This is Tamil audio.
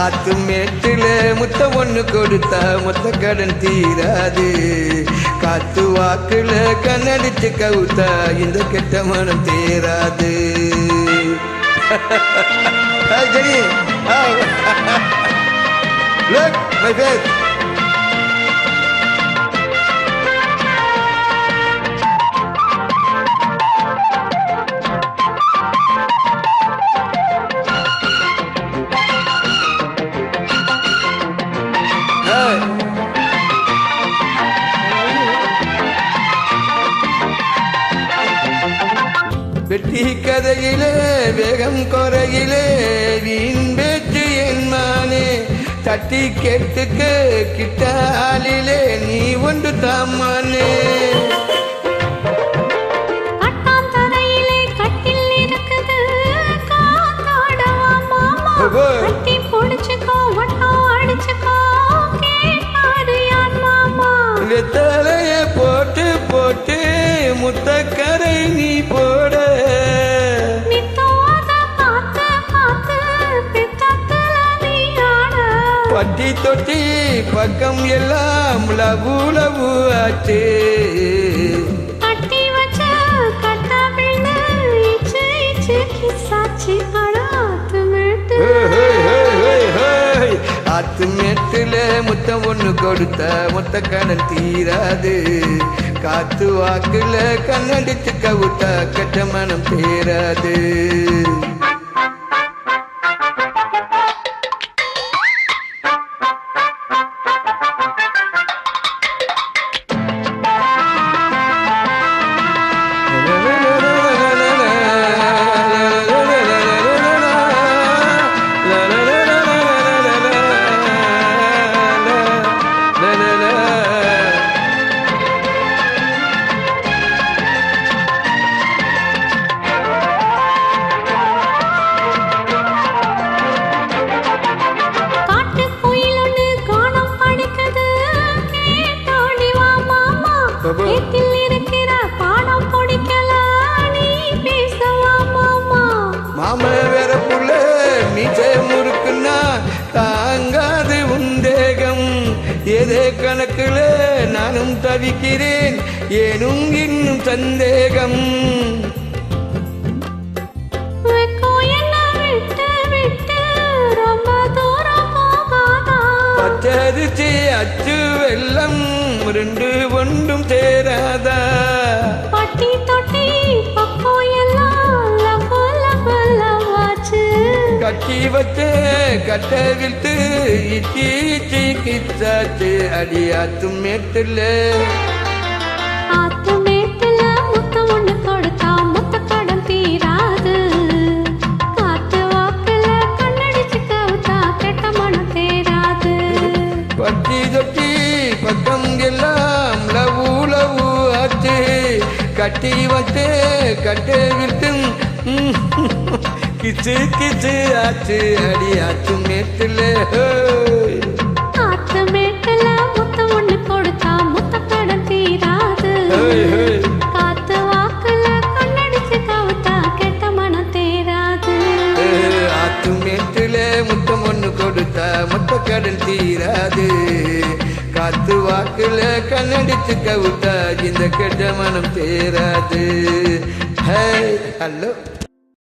ஆத்து மேட்டில முத்த ஒண்ணு கொடுத்தா மொத்த கடன் தீராது. காத்து வாக்குல கண்ணடிச்சு கவுத்தா இந்த கெட்ட மனம் தேராது. Look, my face. வெட்டி கதையிலே வேகம் குறையிலே வீண் பேச்சு என் மானே. தட்டி கேட்டுக்க கிட்டாலிலே நீ ஒன்று தாமானே. வெத்தலைய போட்டு போட்டு முத்தக்கரை நீ போட. பட்டி தொட்டி பக்கம் எல்லாம் லவு லவு ஆச்சு. ஆத்து மேட்டுல முத்தம் ஒண்ணு கொடுத்த மொத்த கடன் தீராது. காத்து வாக்குல கண்ணடிச்சு கவுத்தா கெட்ட மனம் தேராது. மாம வேற புள்ள மீசை முறுக்குன்னா தாங்காது உந்தேகம். ஏதே கணக்குல நானும் தவிக்கிறேன் ஏனும் இன்னும் சந்தேகம். பச்சரிச்சு அச்சு வெள்ளம் ரெண்டு ஒன்றும் சேராதா. பட்டி தொட்டி பக்கோ கட்டி வச்ச கட்ட விட்டு இச்சி இச்சி கிச்சாச்சு. அடியாத்து மேட்டுல முத்தம் ஒண்ணு கொடுத்தா மொத்த கடன் தீராது. காத்து வாக்குல கண்ணடிச்சு கவுத்தா கெட்ட மனம் தேராது. பட்டி தொட்டி பக்கம் எல்லாம் லவு லவு ஆச்சு. கட்டி வச்ச கட்ட விட்டு கிச்சு கிச்சு ஆச்சு. அடியாத்து மேட்டுல முத்தம் ஒண்ணு கொடுத்தா மொத்த கடன் தீராது. காத்து வாக்குல கண்ணடிச்சு கவுத்தா கெட்ட மனம் தேராது. ஆத்து மேட்டுல முத்தம் ஒண்ணு கொடுத்தா மொத்த கடன் தீராது. காத்து வாக்குல கண்ணடிச்சு கவுத்தா இந்த கெட்ட மனம் தேராது. ஹலோ.